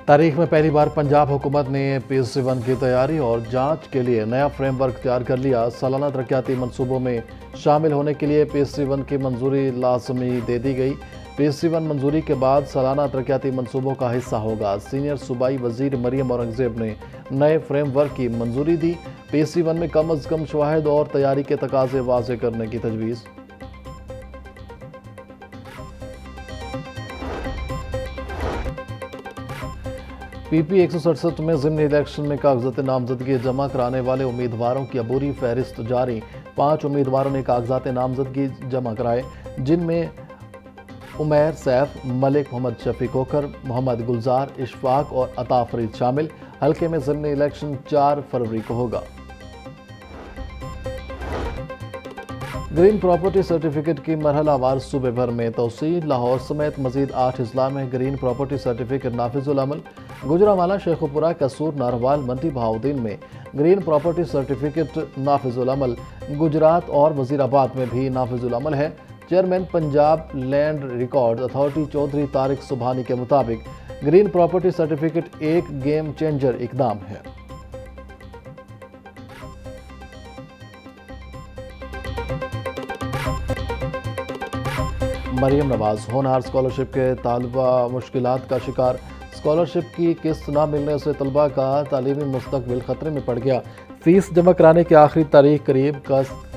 تاریخ میں پہلی بار پنجاب حکومت نے PSC-1 کی تیاری اور جانچ کے لیے نیا فریم ورک تیار کر لیا۔ سالانہ ترقیاتی منصوبوں میں شامل ہونے کے لیے PSC-1 کی منظوری لازمی دے دی گئی۔ PSC-1 منظوری کے بعد سالانہ ترقیاتی منصوبوں کا حصہ ہوگا۔ سینئر صوبائی وزیر مریم اورنگزیب نے نئے فریم ورک کی منظوری دی۔ PSC-1 میں کم از کم شواہد اور تیاری کے تقاضے واضح کرنے کی تجویز۔ PP 167 میں ضمنی الیکشن میں کاغذات نامزدگی جمع کرانے والے امیدواروں کی عبوری فہرست جاری۔ 5 امیدواروں نے کاغذات نامزدگی جمع کرائے، جن میں عمیر سیف، ملک محمد شفیع کوکر، محمد گلزار، اشفاق اور عطا فرید شامل۔ حلقے میں ضمنی الیکشن 4 فروری کو ہوگا۔ گرین پراپرٹی سرٹیفکیٹ کی مرحلہ وار صوبے بھر میں توسیع۔ لاہور سمیت مزید 8 اضلاع میں گرین پراپرٹی سرٹیفکیٹ نافذ العمل۔ گوجرانوالہ، شیخ پورہ، قصور، ناروال، منڈی بہاؤالدین میں گرین پراپرٹی سرٹیفکیٹ نافذ العمل۔ گجرات اور وزیر آباد میں بھی نافذ العمل ہے۔ Chairman Punjab land records authority Chaudhry Tariq Subhani کے مطابق گرین پراپرٹی سرٹیفکیٹ ایک گیم چینجر اقدام ہے۔ مریم نواز ہونہار اسکالرشپ کے طالبہ مشکلات کا شکار۔ اسکالرشپ کی قسط نہ ملنے سے طلبہ کا تعلیمی مستقبل خطرے میں پڑ گیا۔ فیس جمع کرانے کی آخری تاریخ قریب،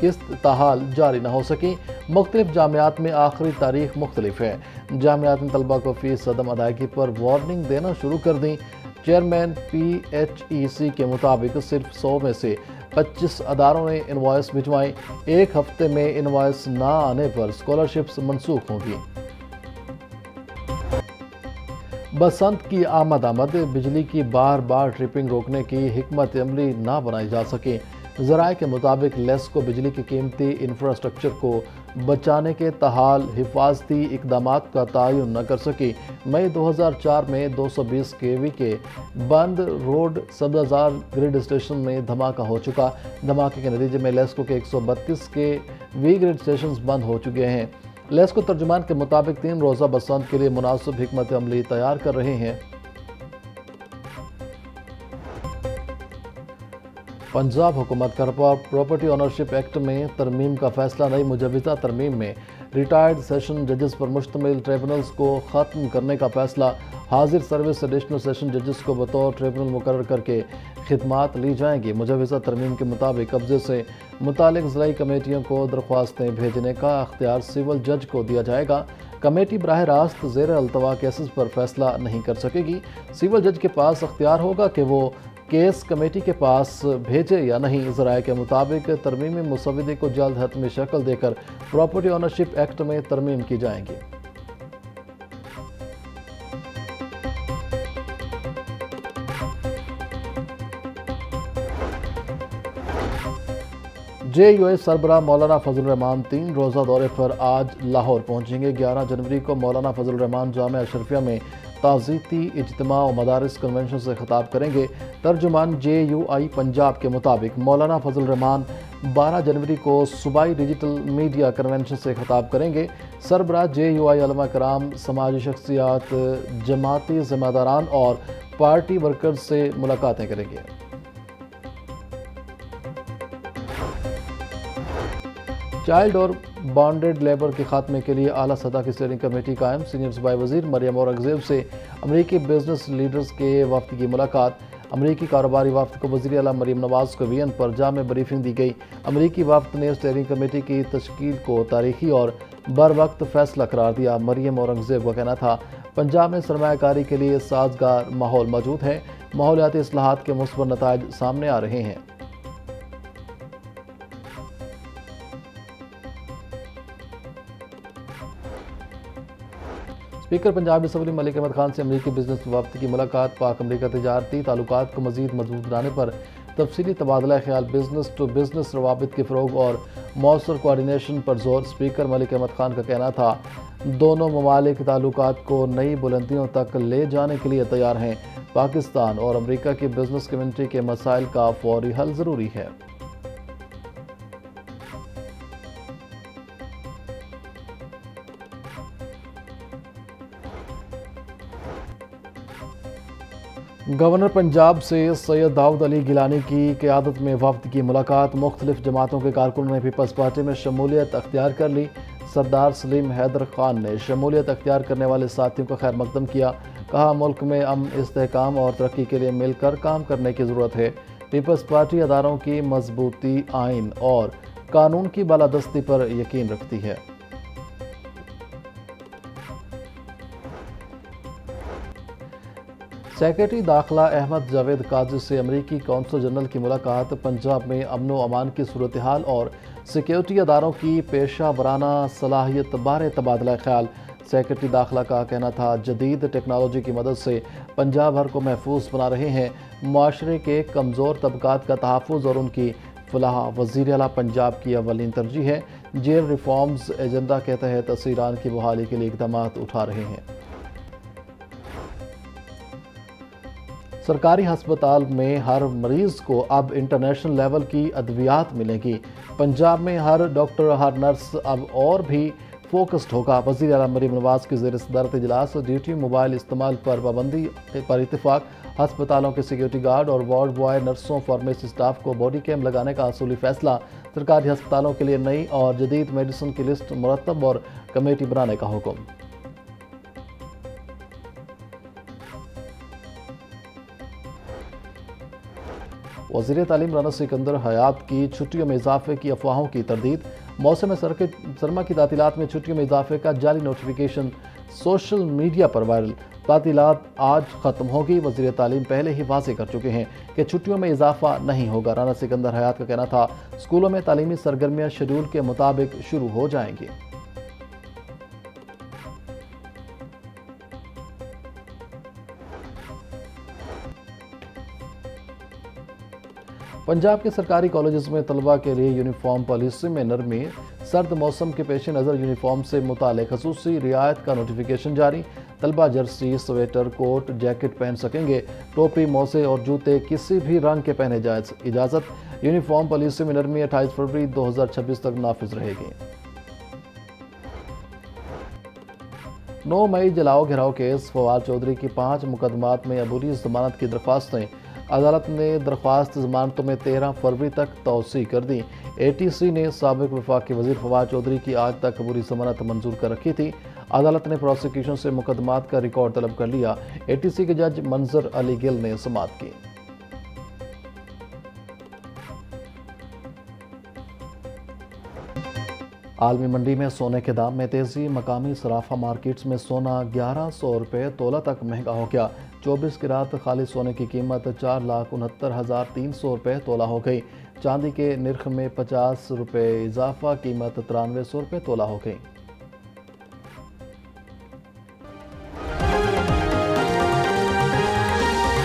قسط تاحال جاری نہ ہو سکی۔ مختلف جامعات میں آخری تاریخ مختلف ہے۔ جامعات نے طلبہ کو فیس عدم ادائیگی پر وارننگ دینا شروع کر دیں۔ چیئرمین PHEC کے مطابق صرف 100 میں سے 25 اداروں نے انوائس بھجوائیں۔ ایک ہفتے میں انوائس نہ آنے پر اسکالرشپس منسوخ ہوں گی۔ بسنت کی آمد بجلی کی بار بار ٹرپنگ روکنے کی حکمت عملی نہ بنائی جا سکے۔ ذرائع کے مطابق لیسکو بجلی کی قیمتی انفراسٹرکچر کو بچانے کے تاحال حفاظتی اقدامات کا تعین نہ کر سکی۔ مئی 2004 میں 220 kV کے بند روڈ سبززار گرڈ اسٹیشن میں دھماکہ ہو چکا۔ دھماکے کے نتیجے میں لیسکو کے 132 kV گرڈ اسٹیشنز بند ہو چکے ہیں۔ لیسکو ترجمان کے مطابق 3 روزہ بسنت کے لیے مناسب حکمت عملی تیار کر رہے ہیں۔ پنجاب حکومت کا پراپرٹی اونرشپ ایکٹ میں ترمیم کا فیصلہ۔ نئی مجوزہ ترمیم میں ریٹائرڈ سیشن ججز پر مشتمل ٹریبونلز کو ختم کرنے کا فیصلہ۔ حاضر سروس ایڈیشنل سیشن ججز کو بطور ٹریبونل مقرر کر کے خدمات لی جائیں گی۔ مجوزہ ترمیم کے مطابق قبضے سے متعلق ضلعی کمیٹیوں کو درخواستیں بھیجنے کا اختیار سول جج کو دیا جائے گا۔ کمیٹی براہ راست زیر التوا کیسز پر فیصلہ نہیں کر سکے گی۔ سول جج کے پاس اختیار ہوگا کہ وہ کیس کمیٹی کے پاس بھیجے یا نہیں۔ ذرائع کے مطابق ترمیمی مسودے کو جلد حتمی شکل دے کر پراپرٹی اونرشپ ایکٹ میں ترمیم کی جائیں گی۔ JUI سربراہ مولانا فضل الرحمان 3 روزہ دورے پر آج لاہور پہنچیں گے۔ 11 جنوری کو مولانا فضل الرحمان جامعہ اشرفیہ میں تعزیتی اجتماع و مدارس کنونشن سے خطاب کریں گے۔ ترجمان JUI پنجاب کے مطابق مولانا فضل الرحمان 12 جنوری کو صوبائی ڈیجیٹل میڈیا کنونشن سے خطاب کریں گے۔ سربراہ JUI علماء کرام، سماجی شخصیات، جماعتی ذمہ داران اور پارٹی ورکرز سے ملاقاتیں کریں گے۔ چائلڈ اور بانڈڈ لیبر کے خاتمے کے لیے اعلیٰ سطح کی اسٹیئرنگ کمیٹی قائم۔ سینئر صوبائی وزیر مریم اورنگزیب سے امریکی بزنس لیڈرز کے وفد کی ملاقات۔ امریکی کاروباری وفد کو وزیر اعلیٰ مریم نواز کو وین پر جامع بریفنگ دی گئی۔ امریکی وفد نے اسٹیئرنگ کمیٹی کی تشکیل کو تاریخی اور بروقت فیصلہ قرار دیا۔ مریم اورنگزیب کا کہنا تھا، پنجاب میں سرمایہ کاری کے لیے سازگار ماحول موجود ہے۔ ماحولیاتی اصلاحات کے مثبت نتائج سامنے آ رہے ہیں۔ اسپیکر پنجاب اسمبلی ملک احمد خان سے امریکی بزنس وفد کی ملاقات۔ پاک امریکہ تجارتی تعلقات کو مزید مضبوط بنانے پر تفصیلی تبادلہ خیال، بزنس ٹو بزنس روابط کے فروغ اور مؤثر کوارڈینیشن پر زور۔ اسپیکر ملک احمد خان کا کہنا تھا، دونوں ممالک تعلقات کو نئی بلندیوں تک لے جانے کے لیے تیار ہیں۔ پاکستان اور امریکہ کی بزنس کمیونٹی کے مسائل کا فوری حل ضروری ہے۔ گورنر پنجاب سے سید داؤد علی گیلانی کی قیادت میں وفد کی ملاقات، مختلف جماعتوں کے کارکنوں نے پیپلز پارٹی میں شمولیت اختیار کر لی۔ سردار سلیم حیدر خان نے شمولیت اختیار کرنے والے ساتھیوں کا خیر مقدم کیا، کہا ملک میں امن، استحکام اور ترقی کے لیے مل کر کام کرنے کی ضرورت ہے۔ پیپلز پارٹی اداروں کی مضبوطی، آئین اور قانون کی بالادستی پر یقین رکھتی ہے۔ سیکرٹری داخلہ احمد جاوید قاضی سے امریکی قونصل جنرل کی ملاقات، پنجاب میں امن و امان کی صورتحال اور سیکیورٹی اداروں کی پیشہ ورانہ صلاحیت بارے تبادلہ خیال۔ سیکرٹری داخلہ کا کہنا تھا جدید ٹیکنالوجی کی مدد سے پنجاب بھر کو محفوظ بنا رہے ہیں، معاشرے کے کمزور طبقات کا تحفظ اور ان کی فلاح۔ وزیر اعلیٰ پنجاب کی اولین ترجیح ہے، جیل ریفارمز ایجنڈا کے تحت اسیران کی بحالی کے لیے اقدامات اٹھا رہے ہیں۔ سرکاری ہسپتال میں ہر مریض کو اب انٹرنیشنل لیول کی ادویات ملیں گی۔ پنجاب میں ہر ڈاکٹر، ہر نرس اب اور بھی فوکسڈ ہوگا۔ وزیر اعلیٰ مریم نواز کی زیر صدارت اجلاس، ڈیوٹی موبائل استعمال پر پابندی پر اتفاق، ہسپتالوں کے سیکیورٹی گارڈ اور وارڈ بوائے، نرسوں، فارمیسی سٹاف کو باڈی کیم لگانے کا اصولی فیصلہ۔ سرکاری ہسپتالوں کے لیے نئی اور جدید میڈیسن کی لسٹ مرتب اور کمیٹی بنانے کا حکم۔ وزیر تعلیم رانا سکندر حیات کی چھٹیوں میں اضافے کی افواہوں کی تردید۔ موسم سرما کی تعطیلات میں چھٹیوں میں اضافے کا جعلی نوٹیفیکیشن سوشل میڈیا پر وائرل۔ تعطیلات آج ختم ہوگی۔ وزیر تعلیم پہلے ہی واضح کر چکے ہیں کہ چھٹیوں میں اضافہ نہیں ہوگا۔ رانا سکندر حیات کا کہنا تھا اسکولوں میں تعلیمی سرگرمیاں شیڈول کے مطابق شروع ہو جائیں گی۔ پنجاب کے سرکاری کالجز میں طلبہ کے لیے یونیفارم پالیسی میں نرمی۔ سرد موسم کے پیش نظر یونیفارم سے متعلق خصوصی رعایت کا نوٹیفیکیشن جاری۔ طلبہ جرسی، سویٹر، کوٹ، جیکٹ پہن سکیں گے۔ ٹوپی، موزے اور جوتے کسی بھی رنگ کے پہنے اجازت۔ یونیفارم پالیسی میں نرمی 28 فروری 2026 تک نافذ رہے گی۔ 9 مئی جلاؤ گھراؤ کیس، فواد چودھری کی 5 مقدمات میں عبوری ضمانت کی درخواستیں۔ عدالت نے درخواست ضمانتوں میں 13 فروری تک توسیع کر دی۔ اے ٹی سی نے سابق وفاقی وزیر فواد چودھری کی آج تک عبوری ضمانت منظور کر رکھی تھی۔ عدالت نے پروسیکیوشن سے مقدمات کا ریکارڈ طلب کر لیا۔ اے ٹی سی کے جج منظر علی گل نے سماعت کی۔ عالمی منڈی میں سونے کے دام میں تیزی، مقامی صرافہ مارکیٹس میں سونا 1100 روپے تولہ تک مہنگا ہو گیا۔ 24 کیرات خالص سونے کی قیمت 4,69,300 روپے تولہ ہو گئی۔ چاندی کے نرخ میں 50 روپے اضافہ، قیمت 9300 روپے تولہ ہو گئی۔